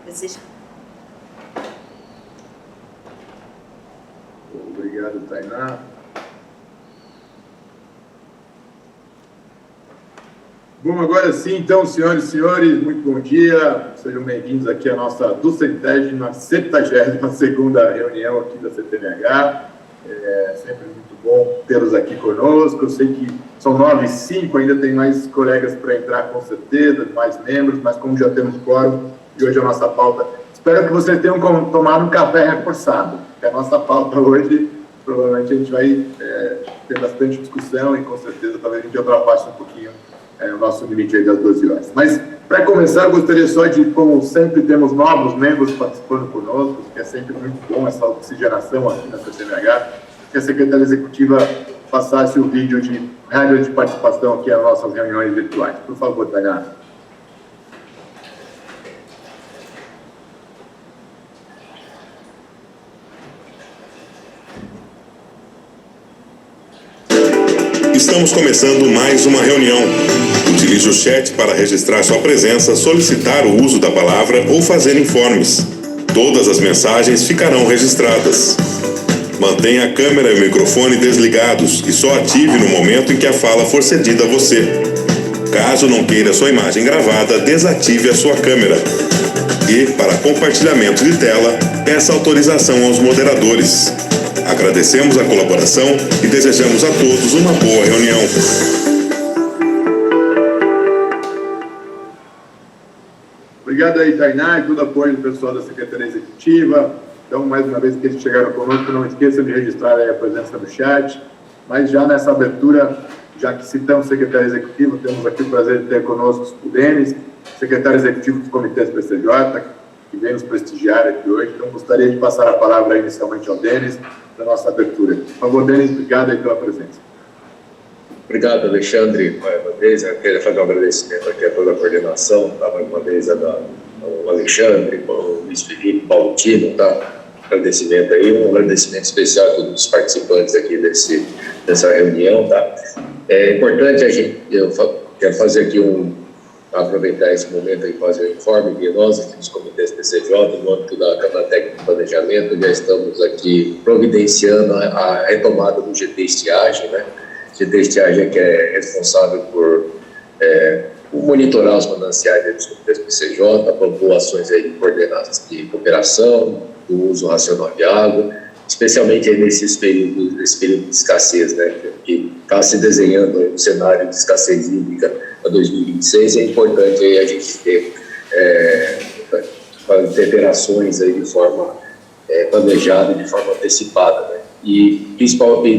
desejar. Obrigado, Tainá. Bom, agora sim, então, senhoras e senhores, muito bom dia. Sejam bem-vindos aqui à nossa 272ª reunião aqui da CTMH. É sempre muito bom tê-los aqui conosco. Eu sei que são 9h05, ainda tem mais colegas para entrar, com certeza, mais membros, mas como já temos quórum, e hoje a nossa pauta... Espero que vocês tenham tomado um café reforçado, porque a nossa pauta hoje, provavelmente a gente vai ter bastante discussão e, com certeza, talvez a gente ultrapasse um pouquinho o nosso limite aí das 12 horas. Mas, para começar, eu gostaria só de, como sempre temos novos membros participando conosco, que é sempre muito bom essa oxigenação aqui na CTMH, que a Secretaria Executiva passasse o vídeo de regra de participação aqui às nossas reuniões virtuais. Por favor, Tainá. Estamos começando mais uma reunião. Utilize o chat para registrar sua presença, solicitar o uso da palavra ou fazer informes. Todas as mensagens ficarão registradas. Mantenha a câmera e o microfone desligados e só ative no momento em que a fala for cedida a você. Caso não queira sua imagem gravada, desative a sua câmera. E, para compartilhamento de tela, peça autorização aos moderadores. Agradecemos a colaboração e desejamos a todos uma boa reunião. Obrigado aí, Tainá, e todo apoio do pessoal da Secretaria Executiva. Então, mais uma vez que eles chegaram conosco, não esqueçam de registrar aí a presença no chat. Mas já nessa abertura, já que citamos o Secretário Executivo, temos aqui o prazer de ter conosco o Denis, Secretário Executivo dos Comitês PCJ, que vem nos prestigiar aqui hoje. Então, gostaria de passar a palavra inicialmente ao Denis, da nossa abertura. Por favor, Denis, obrigado aí pela presença. Obrigado, Alexandre. Mais uma vez, eu queria fazer um agradecimento aqui a toda a coordenação, tá? Mais uma vez ao Alexandre, ao Luiz Felipe, ao Tino, tá? Agradecimento aí, um agradecimento especial a todos os participantes aqui dessa reunião, tá? É importante eu quero fazer aqui aproveitar esse momento e fazer um informe que nós aqui nos comitês PCJ, no âmbito da Câmara Técnica de Planejamento, já estamos aqui providenciando a retomada do GT Estiagem, né? GT Estiagem é que é responsável por monitorar os mananciais dos comitês PCJ, propor ações aí coordenadas de cooperação, do uso racional de água, especialmente aí nesse período de escassez, né? Que está se desenhando um cenário de escassez hídrica para 2026, é importante aí a gente ter operações aí de forma planejada, de forma antecipada, né? E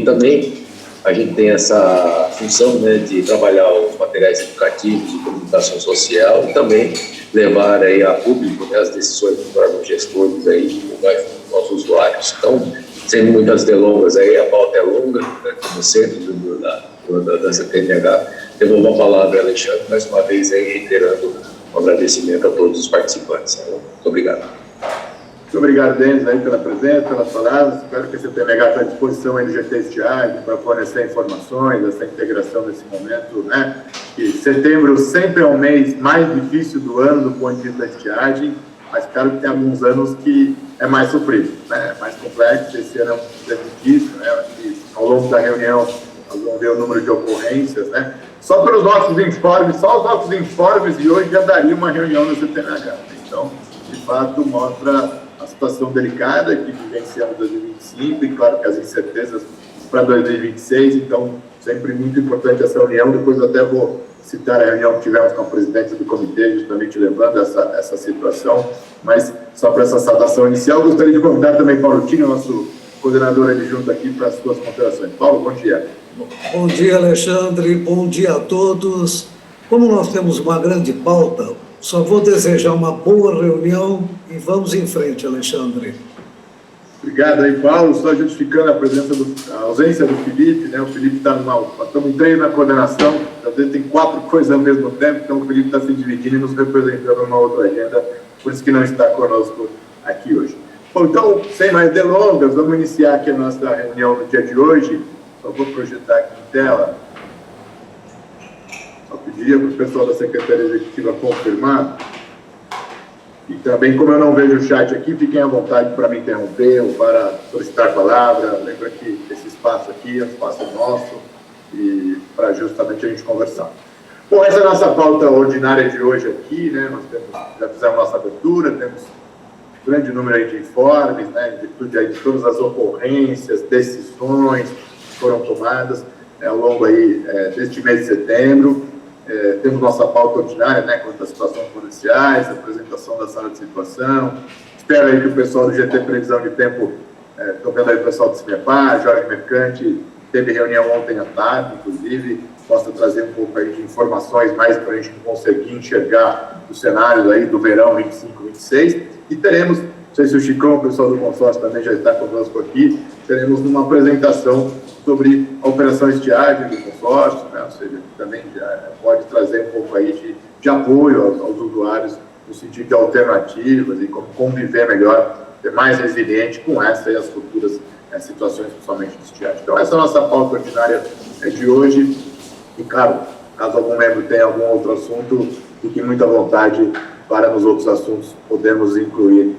também a gente tem essa função, né, de trabalhar os materiais educativos de comunicação social e também levar aí a público, né, as decisões dos órgãos gestores aí aos usuários. Então, sem muitas delongas aí, a pauta é longa, né, como sempre, da CTMH. Devolvo a palavra a Alexandre, mais uma vez aí, reiterando um agradecimento a todos os participantes. Muito obrigado. Muito obrigado, Denis, aí pela presença, pelas palavras. Espero que a CTMH está à disposição aí no GT Estiagem para fornecer informações, essa integração nesse momento, né? Que setembro sempre é um mês mais difícil do ano do ponto de vista da estiagem, mas claro que tem alguns anos que é mais sofrido, né? É mais complexo. Esse ano é um pouco difícil, né? Acho que ao longo da reunião nós vamos ver o número de ocorrências, né? Só pelos nossos informes, só os nossos informes de hoje já daria uma reunião no CTMH. Então, de fato, mostra a situação delicada que vivenciamos em 2025 e, claro, que as incertezas para 2026. Então, sempre muito importante essa reunião. Depois eu até vou citar a reunião que tivemos com a presidente do comitê, justamente levando essa situação. Mas, só para essa saudação inicial, gostaria de convidar também Paulo Tino, nosso coordenador adjunto aqui, para as suas considerações. Paulo, bom dia. Bom dia, Alexandre. Bom dia a todos. Como nós temos uma grande pauta, só vou desejar uma boa reunião e vamos em frente, Alexandre. Obrigado aí, Paulo. Só justificando a ausência do Felipe, né? O Felipe está estamos em 3 na coordenação, às vezes tem 4 coisas ao mesmo tempo, então o Felipe está se dividindo e nos representando numa outra agenda, por isso que não está conosco aqui hoje. Bom, então, sem mais delongas, vamos iniciar aqui a nossa reunião no dia de hoje. Só vou projetar aqui em tela. Só pedir para o pessoal da Secretaria Executiva confirmar. E também, como eu não vejo o chat aqui, fiquem à vontade para me interromper ou para solicitar a palavra. Lembra que esse espaço aqui é um espaço nosso e para justamente a gente conversar. Bom, essa é a nossa pauta ordinária de hoje aqui, né? Nós já fizemos nossa abertura, temos um grande número aí de informes, né? Em virtude aí de todas as ocorrências, decisões que foram tomadas ao longo aí deste mês de setembro. Temos nossa pauta ordinária, né, quanto às situações policiais, apresentação da sala de situação. Espero aí que o pessoal do GT Previsão de Tempo, estou vendo aí o pessoal do CIMEPAR, Jorge Mercante, teve reunião ontem à tarde, inclusive, possa trazer um pouco aí de informações mais para a gente conseguir enxergar os cenários aí do verão 25, 26. E teremos, não sei se o Chicão, o pessoal do consórcio também já está conosco aqui, teremos uma apresentação sobre a operação estiagem do consórcio, né? Ou seja, que também já pode trazer um pouco aí de apoio aos usuários no sentido de alternativas e como conviver melhor, ser mais resiliente com essa e as futuras situações, principalmente de estiagem. Então, essa é a nossa pauta ordinária de hoje. E, claro, caso algum membro tenha algum outro assunto, fique muito à vontade para nos outros assuntos podermos incluir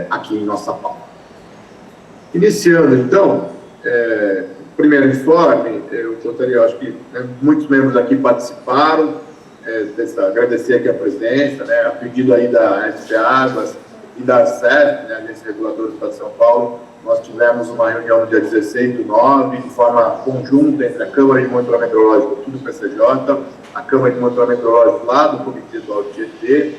aqui em nossa pauta. Iniciando, então, primeiro informe, eu gostaria, acho que muitos membros aqui participaram, agradecer aqui a presença, né, a pedido aí da SP Águas e da ARCESP, né, Agência Reguladora do Estado de São Paulo. Nós tivemos uma reunião no dia 16/9, de forma conjunta entre a Câmara de Monitoramento Meteorológico aqui do PCJ, a Câmara de Monitoramento Meteorológico lá do Comitê do Alto Tietê,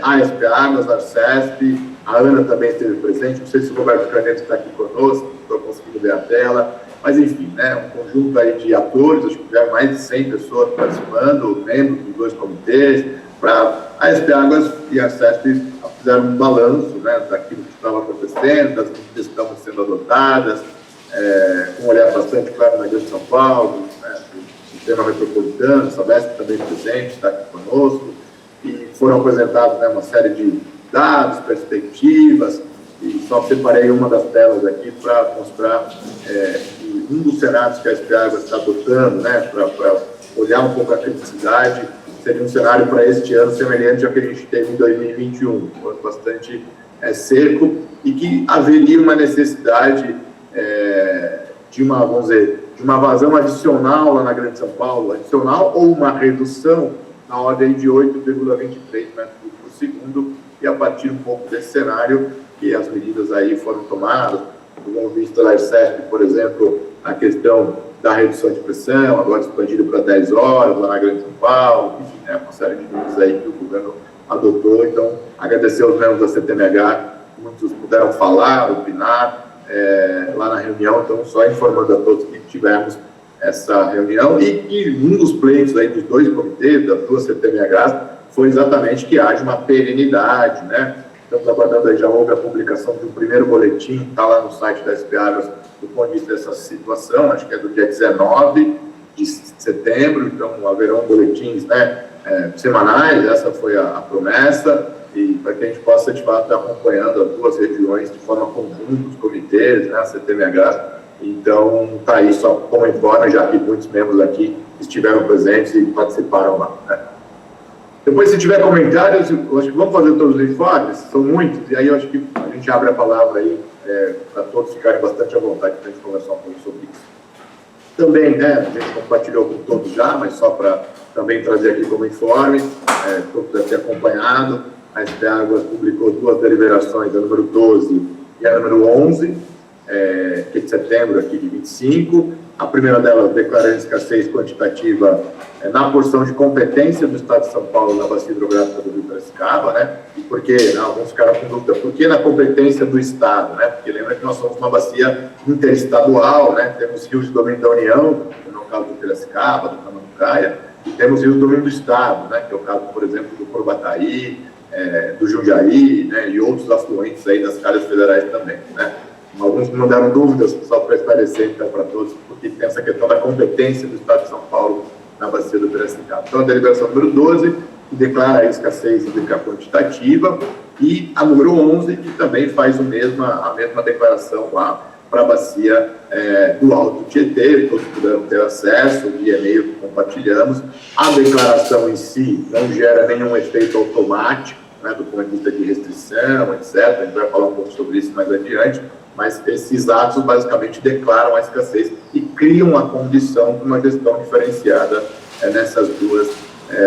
a SP Águas, a ARCESP, a Ana também esteve presente, não sei se o Roberto Caneto está aqui conosco, não estou conseguindo ver a tela, mas enfim, né, um conjunto aí de atores, acho que tiveram mais de 100 pessoas participando, membros dos dois comitês, para a SP Águas e a ARCESP fizeram um balanço, né, daquilo que estava acontecendo, das medidas que estavam sendo adotadas, com um olhar bastante claro na Grande São Paulo, né, do sistema metropolitano, a Sabesp também presente, está aqui conosco, e foram apresentados, né, uma série de dados, perspectivas, e só separei uma das telas aqui para mostrar um dos cenários que a SP Águas está adotando, né, para olhar um pouco a criticidade. Seria um cenário para este ano semelhante ao que a gente teve em 2021, foi bastante seco, e que haveria uma necessidade de uma, vamos dizer, de uma vazão adicional lá na Grande São Paulo, adicional ou uma redução na ordem de 8,23 metros por segundo, e a partir um pouco desse cenário que as medidas aí foram tomadas, do ponto de vista da ARCESP, por exemplo, a questão da redução de pressão, agora expandida para 10 horas, lá na Grande São Paulo, enfim, né, uma série de medidas aí que o governo adotou. Então, agradecer aos membros da CTMH, muitos puderam falar, opinar lá na reunião, então, só informando a todos que tivemos essa reunião e que um dos pleitos aí dos dois comitês, das duas CTMHs, foi exatamente que haja uma perenidade, né? Estamos aguardando aí, já houve a publicação de um primeiro boletim, está lá no site da SP Águas, do ponto de vista dessa situação, acho que é do dia 19 de setembro, então haverão boletins, né, semanais, essa foi a promessa, e para que a gente possa, de fato, estar acompanhando as duas regiões de forma conjunta, os comitês, né, a CTMH. Então, está aí só como informe, já que muitos membros aqui estiveram presentes e participaram lá, né. Depois, se tiver comentários, eu acho que vamos fazer todos os informes, são muitos, e aí eu acho que a gente abre a palavra aí para todos ficarem bastante à vontade para a gente conversar um pouco sobre isso. Também, né, a gente compartilhou com todos já, mas só para também trazer aqui como informe, todos devem ter acompanhado, a SP Águas publicou duas deliberações, a número 12 e a número 11, que é de setembro, aqui de 25, a primeira delas declarando escassez quantitativa na porção de competência do Estado de São Paulo na bacia hidrográfica do Rio Piracicaba, né? E por que, né, alguns ficaram com dúvida, por que na competência do Estado, né? Porque lembra que nós somos uma bacia interestadual, né? Temos rios de domínio da União, no caso do Piracicaba, do Tamanducaia, e temos rios de domínio do Estado, né? Que é o caso, por exemplo, do Corubataí, do Jundiaí, né? E outros afluentes aí das calhas federais também, né? Alguns me mandaram dúvidas, só para esclarecer então para todos, porque tem essa questão da competência do Estado de São Paulo na bacia do Piracicaba. Então, a deliberação número 12, que declara a escassez hídrica quantitativa, e a número 11, que também faz a mesma declaração lá para a bacia do Alto Tietê, todos puderam ter acesso, via e-mail que compartilhamos. A declaração em si não gera nenhum efeito automático, né, do ponto de vista de restrição, etc. A gente vai falar um pouco sobre isso mais adiante, mas esses atos basicamente declaram a escassez e criam a condição para uma gestão diferenciada nessas duas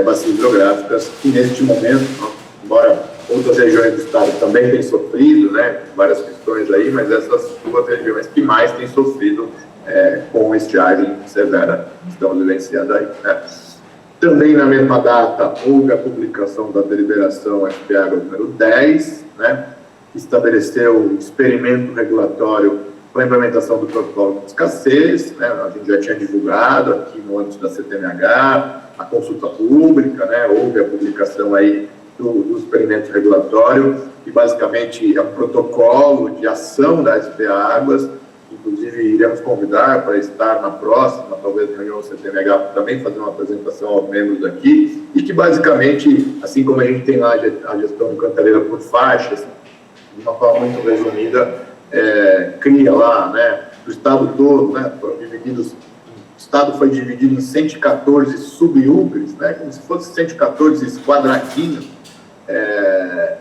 bacias hidrográficas, que neste momento, embora outras regiões do estado também tenham sofrido, né, várias questões aí, mas essas duas regiões que mais têm sofrido com estiagem severa estão vivenciando aí, né. Também na mesma data houve a publicação da deliberação SP Águas número 10, né, que estabeleceu o experimento regulatório para a implementação do protocolo de escassez, né, a gente já tinha divulgado aqui no âmbito da CTMH, a consulta pública, né, houve a publicação aí do experimento regulatório, que basicamente é um protocolo de ação da SP Águas, inclusive iremos convidar para estar na próxima, talvez reunião do CTMH, também fazer uma apresentação aos membros aqui, e que basicamente, assim como a gente tem lá a gestão do Cantareira por faixas, de uma forma muito resumida, cria lá, né, o estado todo, né, o estado foi dividido em 114 sub-UGRs, né, como se fosse 114 quadradinhos,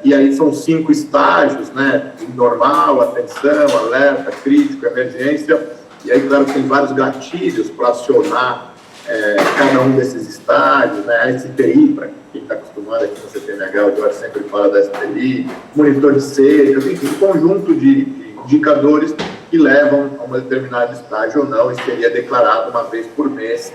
e aí são 5 estágios, né, normal, atenção, alerta, crítico, emergência, e aí, claro, tem vários gatilhos para acionar cada um desses estágios, né, a STI, para quem está acostumado aqui no CTMH, o Jorge sempre fala da STI, monitor de seca, enfim, um conjunto de indicadores que levam a um determinado estágio ou não, e seria declarado uma vez por mês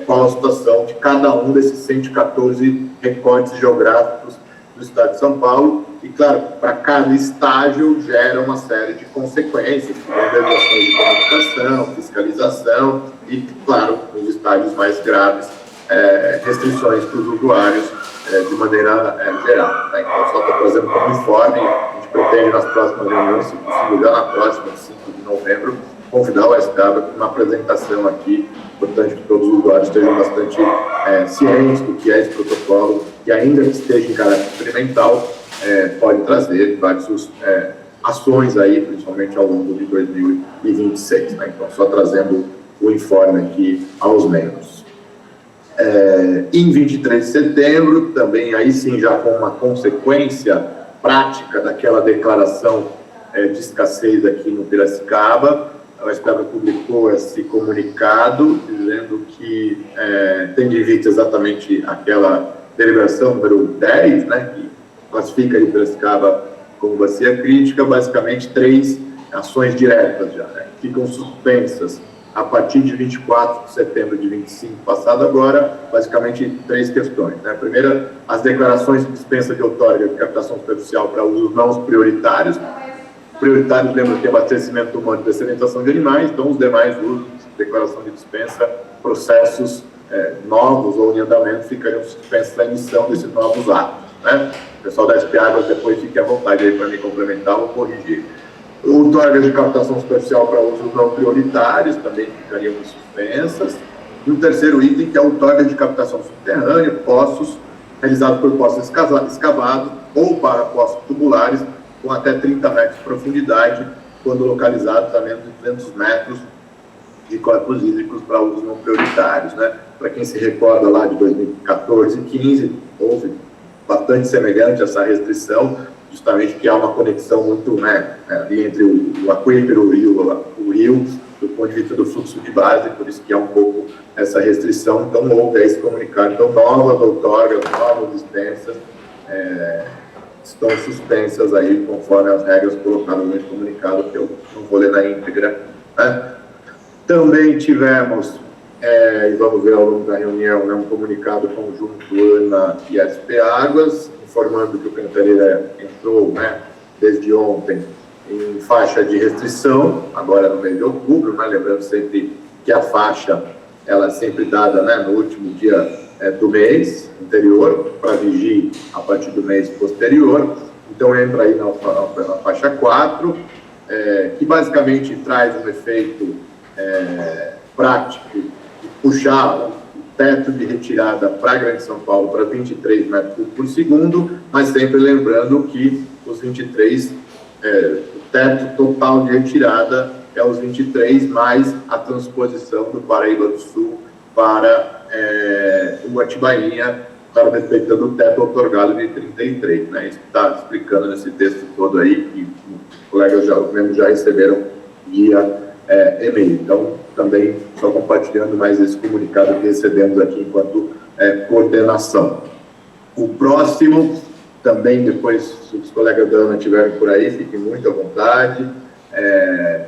qual a situação de cada um desses 114 recortes geográficos do estado de São Paulo, e claro, para cada estágio gera uma série de consequências, regulações de comunicação, fiscalização e, claro, nos estágios mais graves, restrições para os usuários de maneira geral, né? Então, só estou trazendo como informe, a gente pretende nas próximas reuniões, se possível, já na próxima, 5 de novembro, convidar o STAB para uma apresentação aqui. Importante que todos os usuários estejam bastante cientes do que é esse protocolo, e ainda que esteja em caráter experimental, pode trazer várias ações aí, principalmente ao longo de 2026. Né? Então, só trazendo o informe aqui aos membros. Em 23 de setembro, também aí sim já com uma consequência prática daquela declaração de escassez aqui no Piracicaba, a SPAB publicou esse comunicado dizendo que, tendo em vista exatamente aquela deliberação número 10, né, que classifica a Piracicaba como bacia crítica, basicamente 3 ações diretas já, né, ficam suspensas a partir de 24 de setembro de 25 passado agora, basicamente 3 questões. Né? A primeira, as declarações de dispensa de outorga de captação superficial para usos não prioritários. Prioritários, lembra que é abastecimento humano e dessedentação de animais, então os demais usos, declaração de dispensa, processos novos ou em andamento ficariam suspensos da emissão desses novos atos. Né? O pessoal da SP Águas depois fique à vontade aí para me complementar ou corrigir. Outorgas de captação superficial para usos não prioritários também ficariam suspensas. E o terceiro item, que é a outorga de captação subterrânea, poços realizados por poços escavados ou para poços tubulares com até 30 metros de profundidade, quando localizados a menos de 200 metros de corpos hídricos para usos não prioritários. Né? Para quem se recorda lá de 2014 e 2015, houve bastante semelhante a essa restrição, justamente que há uma conexão muito, né, ali entre o aquífero e o rio, do ponto de vista do fluxo de base, por isso que há um pouco essa restrição. Então, houve esse comunicado. Então, novas outorgas, novas dispensas estão suspensas aí, conforme as regras colocadas no comunicado, que eu não vou ler na íntegra. Né? Também tivemos, e vamos ver ao longo da reunião, né, um comunicado conjunto ANA e SP Águas, informando que o Cantareira entrou, né, desde ontem em faixa de restrição, agora no mês de outubro, né, lembrando sempre que a faixa ela é sempre dada, né, no último dia do mês anterior, para vigir a partir do mês posterior. Então entra aí na faixa 4, que basicamente traz um efeito prático de puxar teto de retirada para a Grande São Paulo para 23 metros cúbicos por segundo, mas sempre lembrando que os 23, o teto total de retirada é os 23 mais a transposição do Paraíba do Sul para o Atibainha, para respeitando o teto otorgado de 33, né? Isso está explicando nesse texto todo aí, que os colegas membros já receberam via e-mail. Então, também só compartilhando mais esse comunicado que recebemos aqui enquanto coordenação. O próximo, também depois, se os colegas da ANA estiverem por aí, fiquem muito à vontade.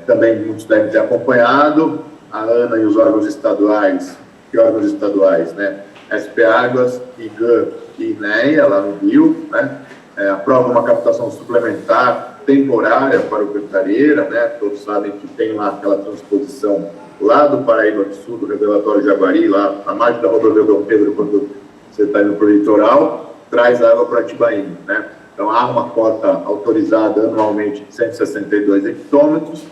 Também muitos devem ter acompanhado, a ANA e os órgãos estaduais, né? SP Águas, IGAN e INEA, lá no Rio, né? Aprova uma captação suplementar temporária para o Cantareira, né? Todos sabem que tem lá aquela transposição lá do Paraíba do Sul, do reservatório Jaguari, lá na margem da rodovia Dom Pedro, quando você está indo para o litoral, traz água para Atibainha, né? Então, há uma cota autorizada anualmente de 162 hectômetros,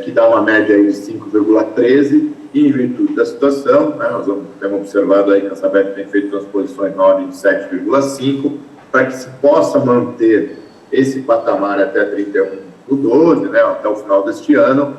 que dá uma média aí de 5,13, e em virtude da situação, né, nós temos observado aí que a Sabesp tem feito transposições na ordem de 7,5, para que se possa manter esse patamar até 31/12, né, até o final deste ano.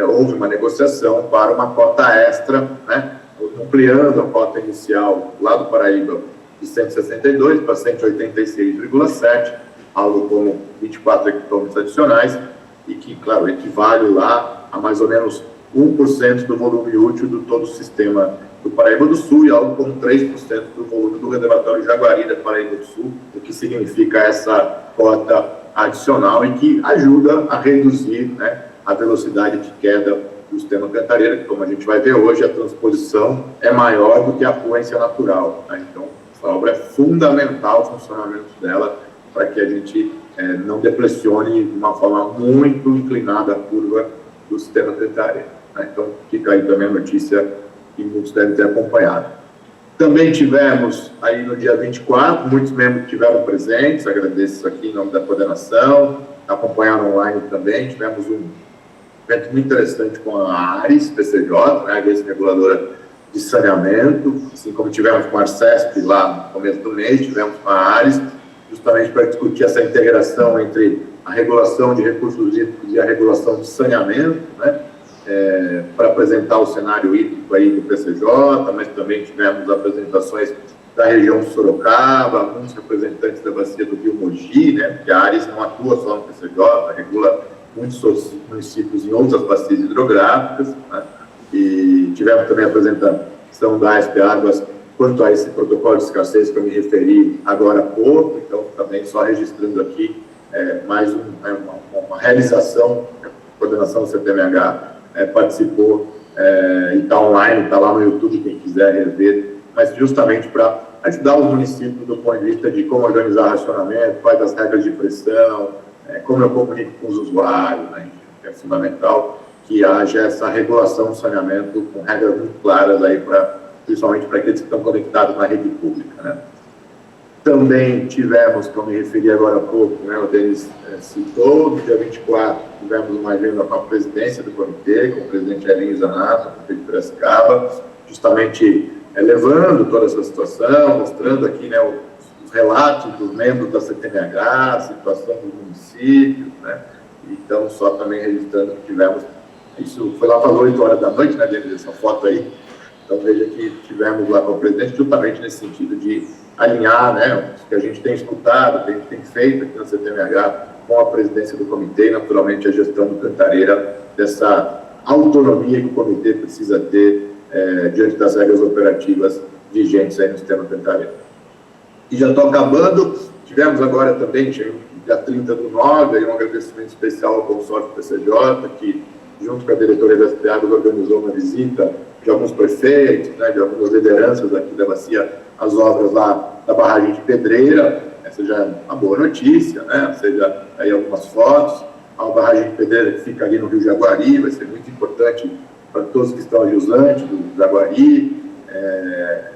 Houve uma negociação para uma cota extra, né, ampliando a cota inicial lá do Paraíba de 162 para 186,7, algo como 24 hectômetros adicionais, e que, claro, equivale lá a mais ou menos 1% do volume útil do todo o sistema do Paraíba do Sul e algo como 3% do volume do reservatório Jaguari da Paraíba do Sul, o que significa essa cota adicional e que ajuda a reduzir, né, a velocidade de queda do sistema Cantareira, que, como a gente vai ver hoje, a transposição é maior do que a fluência natural, né? Então, essa obra é fundamental o funcionamento dela para que a gente não depressione de uma forma muito inclinada a curva do sistema Cantareira, né? Então, fica aí também a notícia que muitos devem ter acompanhado. Também tivemos, aí no dia 24, muitos membros que estiveram presentes, agradeço isso aqui em nome da coordenação, acompanharam online também, tivemos um evento muito interessante com a ARES, PCJ, né, a Agência Reguladora de Saneamento, assim como tivemos com a Arcesp lá no começo do mês, tivemos com a ARES, justamente para discutir essa integração entre a regulação de recursos hídricos e a regulação de saneamento, né, para apresentar o cenário hídrico aí do PCJ, mas também tivemos apresentações da região de Sorocaba, alguns representantes da bacia do Rio Mogi, né, porque a ARES não atua só no PCJ, regula muitos municípios em outras bacias hidrográficas, né, e tivemos também a apresentação da ASP Águas quanto a esse protocolo de escassez que eu me referi agora há pouco, então também só registrando aqui mais uma realização, a coordenação do CTMH participou e está online, está lá no YouTube, quem quiser rever, mas justamente para ajudar os municípios do ponto de vista de como organizar racionamento, quais as regras de pressão, como eu comunico com os usuários, né? É fundamental que haja essa regulação do saneamento com regras muito claras aí, principalmente para aqueles que estão conectados na rede pública, né? Também tivemos, como eu me referi agora há pouco, né, o Denis citou, no dia 24 tivemos uma agenda com a presidência do comitê, com o presidente Elinho Zanato, prefeito de Piracicaba, justamente levando toda essa situação, mostrando aqui, né, os relatos dos membros da CTMH, a situação dos municípios, né? Então, só também registrando que tivemos, isso foi lá para as 8 horas da noite, né, Denis, essa foto aí. Então, veja que tivemos lá com o presidente justamente nesse sentido de alinhar, né, o que a gente tem escutado, que a gente tem feito aqui na CTMH com a presidência do comitê e, naturalmente, a gestão do Cantareira, dessa autonomia que o comitê precisa ter diante das regras operativas vigentes aí no sistema Cantareira. E já estou acabando, tivemos agora também, dia 30/9, aí um agradecimento especial ao consórcio PCJ, que, junto com a diretoria das Águas, organizou uma visita de alguns prefeitos, né, de algumas lideranças aqui da bacia, as obras lá da barragem de Pedreira. Essa já é uma boa notícia, né? Ou seja, aí algumas fotos. A barragem de Pedreira que fica ali no Rio Jaguari, vai ser muito importante para todos que estão jusante do Jaguari,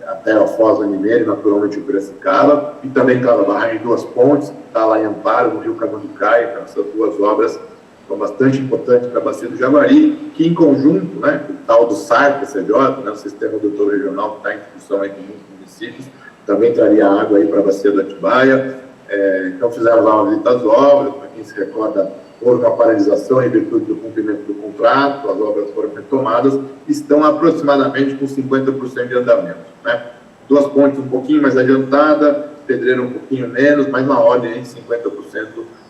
até a Foz do Mineiro, naturalmente o Piracicaba, e também, claro, a barragem de Duas Pontes, que está lá em Amparo, no Rio Camanducaia. Então, essas duas obras são bastante importantes para a bacia do Jaguari, que em conjunto, né, o tal do SAR, PCJ, né, o Sistema Adutor Regional, que está em discussão aí com muitos municípios, também traria água aí para a bacia do Atibaia. Então, fizemos lá uma visita às obras, para quem se recorda, houve uma paralisação em virtude do cumprimento do contrato, as obras foram retomadas, estão aproximadamente com 50% de andamento, né? Duas Pontes um pouquinho mais adiantada, Pedreira um pouquinho menos, mas na ordem de 50%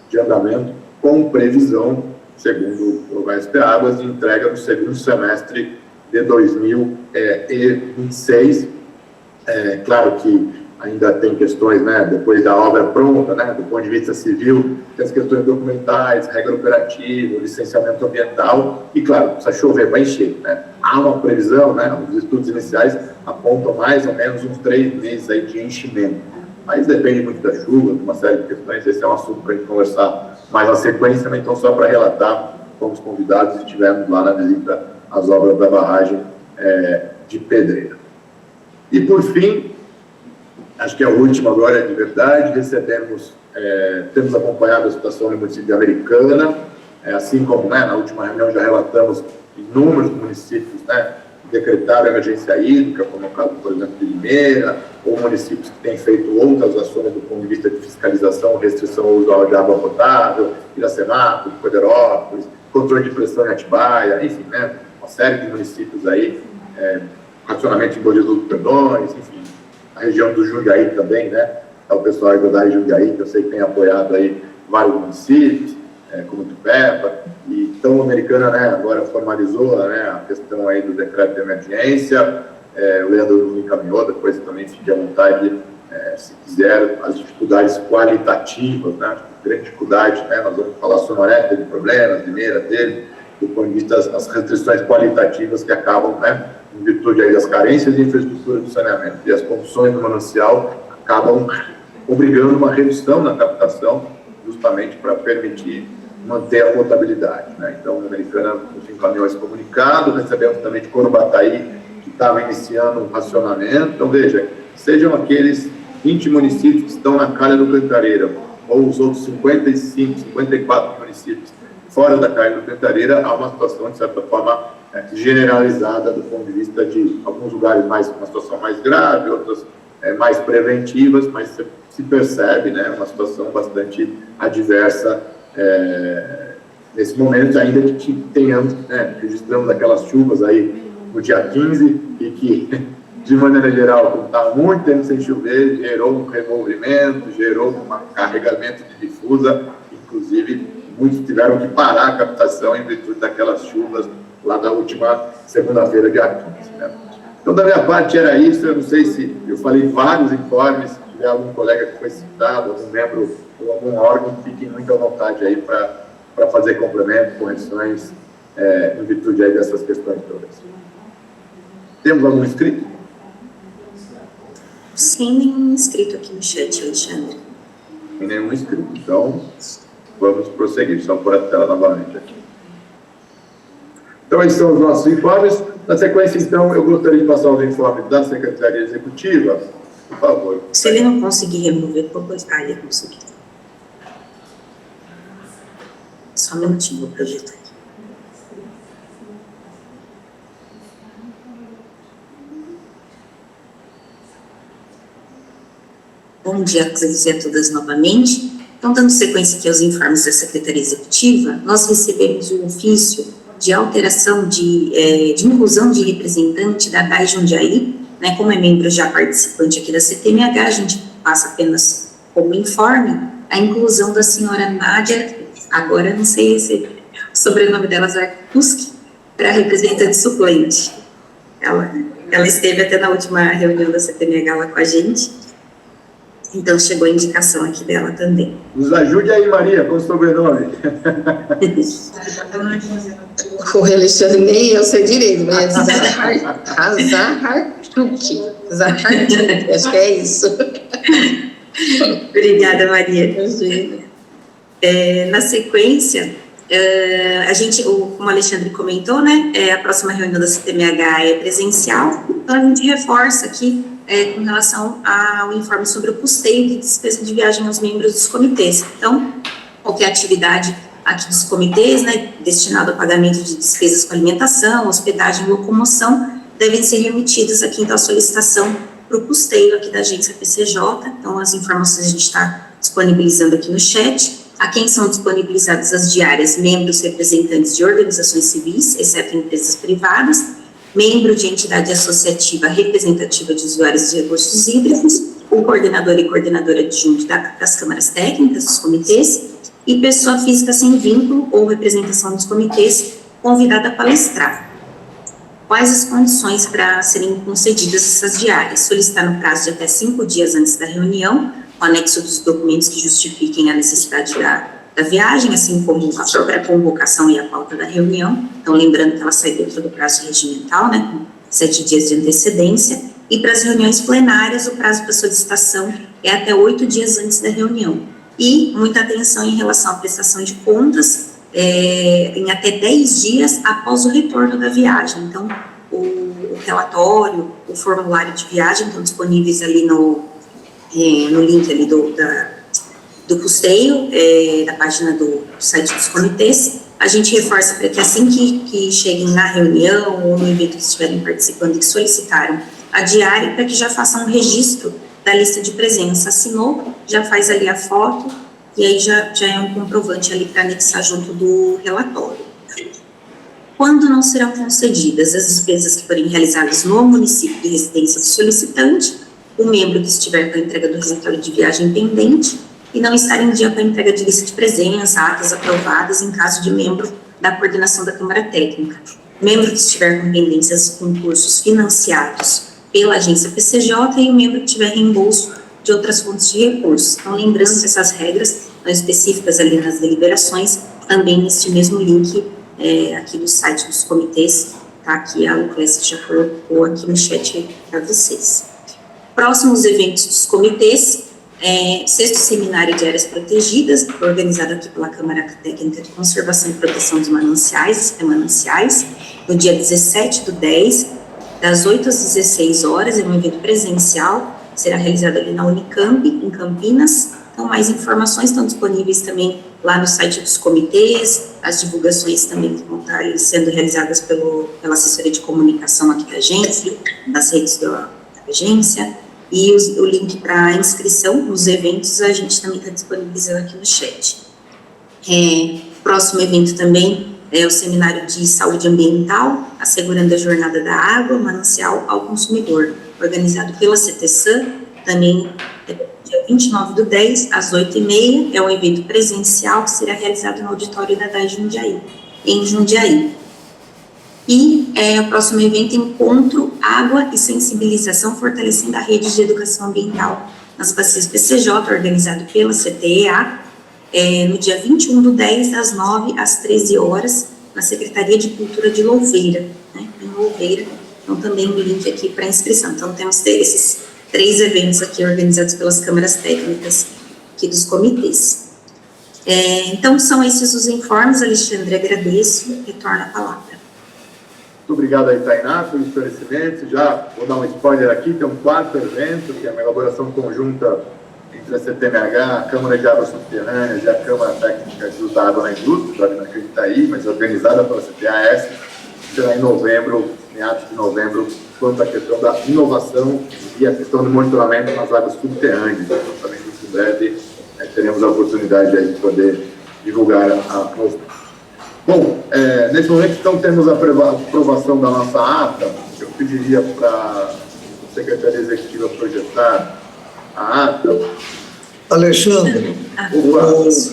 de andamento, com previsão, segundo o OSP Águas, de entrega no segundo semestre de 2026. Claro que ainda tem questões, né, depois da obra pronta, né, do ponto de vista civil, tem as questões documentais, regra operativa, licenciamento ambiental, e claro, precisa chover para encher, né. Há uma previsão, né, os estudos iniciais apontam mais ou menos uns 3 meses aí de enchimento, mas depende muito da chuva, de uma série de questões. Esse é um assunto para a gente conversar mais na sequência, né? Então só para relatar, fomos convidados e estivemos lá na visita às obras da barragem de Pedreira. E por fim, acho que é o último agora de verdade, temos acompanhado a situação no município de Americana, assim como, né, na última reunião já relatamos inúmeros municípios, né, decretaram emergência hídrica, como é o caso, por exemplo, de Limeira, ou municípios que têm feito outras ações do ponto de vista de fiscalização, restrição ao uso de água potável, Iracemápolis, Poderópolis, controle de pressão em Atibaia, enfim, né, uma série de municípios aí, racionamento em Bom Jesus, Perdões, enfim, a região do Jundiaí também, né, é o pessoal da região Jundiaí, que eu sei que tem apoiado aí vários municípios, como Tupéva, e então a Americana, né, agora formalizou, né, a questão aí do decreto de emergência, o Leandro nos encaminhou, depois também fique à vontade, se quiser, as dificuldades qualitativas, né, grande dificuldade, né, nós vamos falar sobre Sonoré, teve problemas, Limeira teve, do ponto de vista das restrições qualitativas que acabam, né, em virtude aí das carências de infraestrutura do saneamento e as condições do manancial, acabam obrigando uma redução na captação, justamente para permitir manter a potabilidade, né? Então, a Americana nos encaminhou esse comunicado, recebemos também de Corubataí, que estava iniciando um racionamento. Então, veja, sejam aqueles 20 municípios que estão na calha do Cantareira, ou os outros 55, 54 municípios fora da calha do Cantareira, há uma situação, de certa forma, generalizada do ponto de vista de alguns lugares uma situação mais grave, outras mais preventivas, mas se percebe, né, uma situação bastante adversa nesse momento, ainda que tenhamos, né, registramos aquelas chuvas aí no dia 15 e que, de maneira geral, como estava muito tempo sem chover, gerou um revolvimento, gerou um carregamento de difusa, inclusive muitos tiveram que parar a captação em virtude daquelas chuvas lá da última segunda-feira, dia 15, né? Então, da minha parte, era isso. Eu não sei se eu falei vários informes, se tiver algum colega que foi citado, algum membro ou algum órgão, fiquem muito à vontade aí para fazer complementos, correções, em virtude aí dessas questões todas. Temos algum inscrito? Sem nenhum inscrito aqui no chat, Alexandre. Sem nenhum inscrito. Então, vamos prosseguir. Só por a tela novamente aqui. Então, esses são os nossos informes. Na sequência, então, eu gostaria de passar os informes da Secretaria Executiva. Por favor. Se ele não conseguir remover, depois ele conseguir. Só um minutinho, vou projetar aqui. Bom dia a todos e a todas novamente. Então, dando sequência aqui aos informes da Secretaria Executiva, nós recebemos um ofício de alteração de inclusão de representante da DAI Jundiaí, né, como é membro já participante aqui da CTMH, a gente passa apenas como informe a inclusão da senhora Nádia, agora não sei se o sobrenome dela é Zarkuski, para representante suplente. Ela esteve até na última reunião da CTMH lá com a gente, então chegou a indicação aqui dela também. Nos ajude aí, Maria, com o sobrenome. O Alexandre, nem eu sei direito, mas Zahartuk, acho que é isso. Obrigada, Maria. Na sequência, a gente, como o Alexandre comentou, né, a próxima reunião da CTMH é presencial, então a gente reforça aqui com relação ao informe sobre o custeio de despesa de viagem aos membros dos comitês. Então, qualquer atividade aqui dos comitês, né, destinado ao pagamento de despesas com alimentação, hospedagem e locomoção, devem ser remetidas aqui, então, a solicitação para o custeio aqui da agência PCJ. Então, as informações a gente está disponibilizando aqui no chat. A quem são disponibilizadas as diárias, membros representantes de organizações civis, exceto empresas privadas, membro de entidade associativa representativa de usuários de recursos hídricos, o coordenador e coordenadora adjunto das câmaras técnicas, dos comitês, e pessoa física sem vínculo ou representação dos comitês convidada a palestrar. Quais as condições para serem concedidas essas diárias? Solicitar no prazo de até 5 dias antes da reunião, o anexo dos documentos que justifiquem a necessidade da viagem, assim como a própria convocação e a pauta da reunião. Então, lembrando que ela sai dentro do prazo regimental, né, com 7 dias de antecedência. E para as reuniões plenárias, o prazo para solicitação é até 8 dias antes da reunião. E muita atenção em relação à prestação de contas, em até 10 dias após o retorno da viagem. Então, o relatório, o formulário de viagem estão disponíveis ali no link ali do custeio, da página do site dos comitês. A gente reforça para que assim que cheguem na reunião ou no evento que estiverem participando e que solicitaram a diária, para que já façam um registro da lista de presença. Assinou, já faz ali a foto, e aí já é um comprovante ali para anexar junto do relatório. Quando não serão concedidas as despesas que forem realizadas no município de residência do solicitante, o membro que estiver com a entrega do relatório de viagem pendente e não estar em dia com a entrega de lista de presença, atas aprovadas em caso de membro da coordenação da Câmara Técnica. Membro que estiver com pendências com cursos financiados pela agência PCJ e o membro que tiver reembolso de outras fontes de recursos. Então, lembrando que essas regras são específicas ali nas deliberações, também neste mesmo link aqui do site dos comitês, tá? Que a Lucrécia já colocou aqui no chat para vocês. Próximos eventos dos comitês, 6º Seminário de Áreas Protegidas, organizado aqui pela Câmara Técnica de Conservação e Proteção dos Mananciais, no dia 17/10, das 8 às 16 horas, é um evento presencial, será realizado ali na Unicamp, em Campinas. Então, mais informações estão disponíveis também lá no site dos comitês, as divulgações também vão estar sendo realizadas pela assessoria de comunicação aqui da agência, nas redes da agência, e o link para inscrição nos eventos a gente também está disponibilizando aqui no chat. Próximo evento também é o Seminário de Saúde Ambiental, assegurando a jornada da água manancial ao consumidor, organizado pela CETESAN, também dia 29/10, às 8h30, é um evento presencial que será realizado no auditório da DAI Jundiaí, em Jundiaí. E o próximo evento, Encontro Água e Sensibilização, fortalecendo a rede de educação ambiental nas bacias PCJ, organizado pela CTEA, no dia 21/10, das 9 às 13 horas, na Secretaria de Cultura de Louveira, né, em Louveira. Então, também o link aqui para inscrição. Então, temos esses 3 eventos aqui organizados pelas câmaras técnicas aqui dos comitês. Então, são esses os informes, Alexandre, agradeço, retorno a palavra. Muito obrigado aí, Tainá, pelos esclarecimentos. Já vou dar um spoiler aqui, tem um 4º evento, que é uma elaboração conjunta entre a CTMH, a Câmara de Águas Subterrâneas e a Câmara Técnica de Uso da Água na Indústria, já que não acredita aí, mas organizada pela CTAS, será em novembro, meados de novembro, quanto à questão da inovação e a questão do monitoramento nas águas subterrâneas. Então, também, muito em breve, teremos a oportunidade aí de poder divulgar a mostra. Bom, nesse momento, então, temos a aprovação da nossa ata. Eu pediria para a Secretaria Executiva projetar a ata. Alexandre,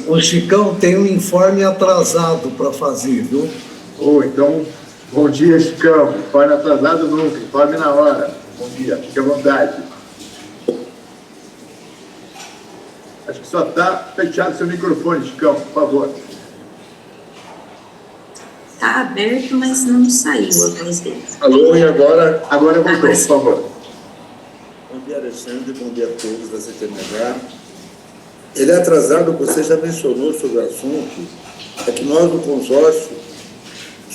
o Chicão tem um informe atrasado para fazer, viu? Então, bom dia, Chicão. Informe atrasado nunca, informe na hora. Bom dia, fique à vontade. Acho que só está fechado seu microfone, Chicão, por favor. Está aberto, mas não saiu a voz dele. Alô, e agora? Agora voltou, por favor. Bom dia, Alexandre, bom dia a todos da CTMH. Ele é atrasado, você já mencionou sobre o assunto, é que nós do consórcio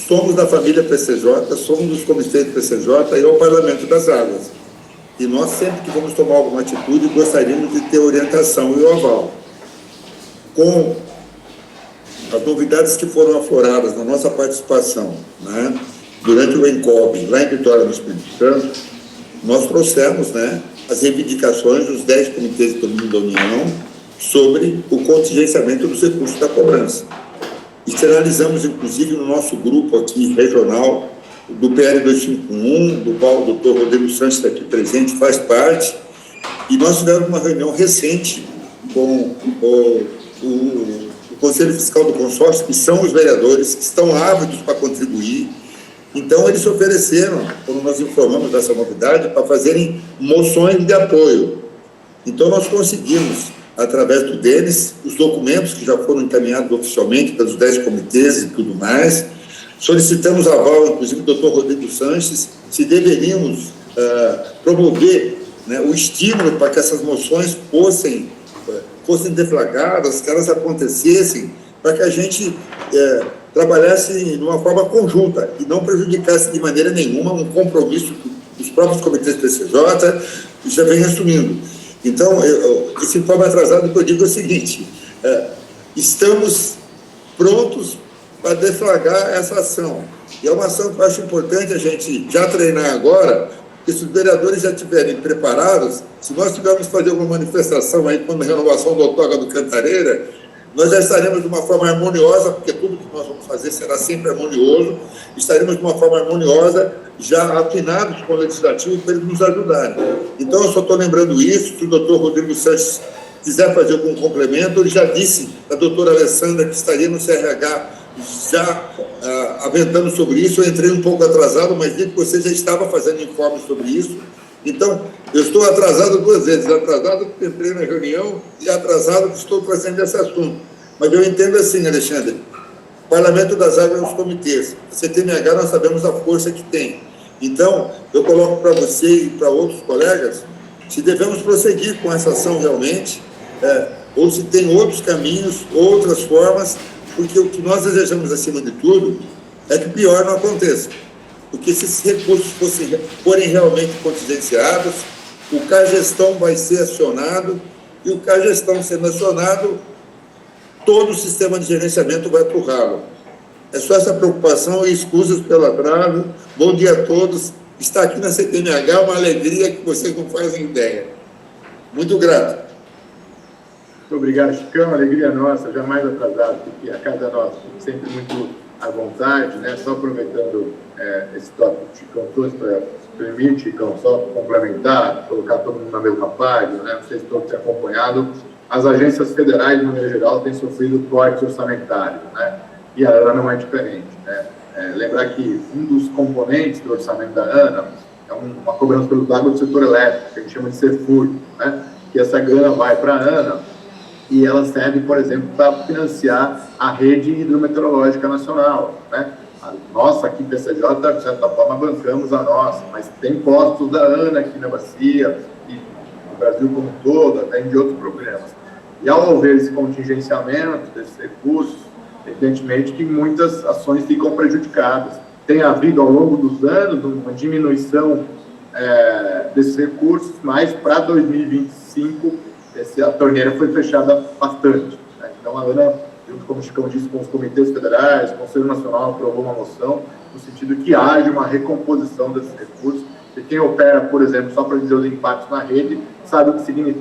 somos da família PCJ, somos dos comitês do PCJ e é o Parlamento das Águas. E nós sempre que vamos tomar alguma atitude, gostaríamos de ter orientação e o aval. Com as novidades que foram afloradas na nossa participação, né, durante o ENCOB, lá em Vitória, no Espírito Santo, nós trouxemos, né, as reivindicações dos 10 comitês do mundo da União sobre o contingenciamento dos recursos da cobrança. E analisamos, inclusive, no nosso grupo aqui regional, do PL 251, do qual o doutor Rodrigo Sanches está aqui presente, faz parte, e nós tivemos uma reunião recente com o Conselho Fiscal do Consórcio, que são os vereadores, que estão ávidos para contribuir. Então, eles se ofereceram, quando nós informamos dessa novidade, para fazerem moções de apoio. Então, nós conseguimos, através do Denis, os documentos que já foram encaminhados oficialmente pelos 10 comitês e tudo mais. Solicitamos aval, inclusive, do doutor Rodrigo Sanches, se deveríamos promover, né, o estímulo para que essas moções fossem deflagradas, que elas acontecessem, para que a gente trabalhasse de uma forma conjunta e não prejudicasse de maneira nenhuma um compromisso que os próprios comitês PCJ já vem assumindo. Então, esse informe atrasado, que eu digo é o seguinte: estamos prontos para deflagrar essa ação. E é uma ação que eu acho importante a gente já treinar agora, porque se os vereadores já estiverem preparados, se nós tivermos que fazer alguma manifestação aí quando a renovação do outorga do Cantareira, nós já estaremos de uma forma harmoniosa, porque tudo que nós vamos fazer será sempre harmonioso, estaremos de uma forma harmoniosa, já afinados com o Legislativo para eles nos ajudarem. Então, eu só estou lembrando isso, se o doutor Rodrigo Sanches quiser fazer algum complemento, ele já disse a doutora Alessandra que estaria no CRH já aventando sobre isso. Eu entrei um pouco atrasado, mas vi que você já estava fazendo informe sobre isso. Então, eu estou atrasado 2 vezes, atrasado porque entrei na reunião e atrasado porque estou trazendo esse assunto. Mas eu entendo assim, Alexandre, Parlamento das Águas e os comitês, a CTMH nós sabemos a força que tem. Então, eu coloco para você e para outros colegas se devemos prosseguir com essa ação realmente, ou se tem outros caminhos, outras formas, porque o que nós desejamos, acima de tudo, é que pior não aconteça. Porque se esses recursos forem realmente contingenciados, o CAGestão vai ser acionado, e o CAGestão sendo acionado, todo o sistema de gerenciamento vai para o ralo. É só essa preocupação e escusas pelo atraso. Bom dia a todos. Estar aqui na CTMH é uma alegria que vocês não fazem ideia. Muito grato. Muito obrigado, Chicão. Alegria nossa, jamais atrasado, porque a casa nossa sempre muito à vontade, né? Só aproveitando esse tópico que o Chicão trouxe, para permitir, Chicão, só complementar, colocar todo mundo na mesma página, né? Não sei se todos têm acompanhado, as agências federais, de maneira geral, têm sofrido cortes orçamentários, né? E a ANA não é diferente, né? Lembrar que um dos componentes do orçamento da ANA é uma cobrança pelo água do setor elétrico, que a gente chama de CEFUR, né? Que essa grana vai para a ANA e ela serve, por exemplo, para financiar a rede hidrometeorológica nacional, né? A nossa aqui, PCJ, de certa forma, bancamos a nossa, mas tem postos da ANA aqui na bacia, e no Brasil como um todo, até de outros programas. E ao haver esse contingenciamento desses recursos, evidentemente que muitas ações ficam prejudicadas. Tem havido, ao longo dos anos, uma diminuição desses recursos, mas para 2025, a torneira foi fechada bastante, né? Então, a ANA, junto, como o Chicão disse, com os comitês federais, o Conselho Nacional aprovou uma moção no sentido que haja uma recomposição desses recursos, e quem opera, por exemplo, só para dizer os impactos na rede, sabe o que significa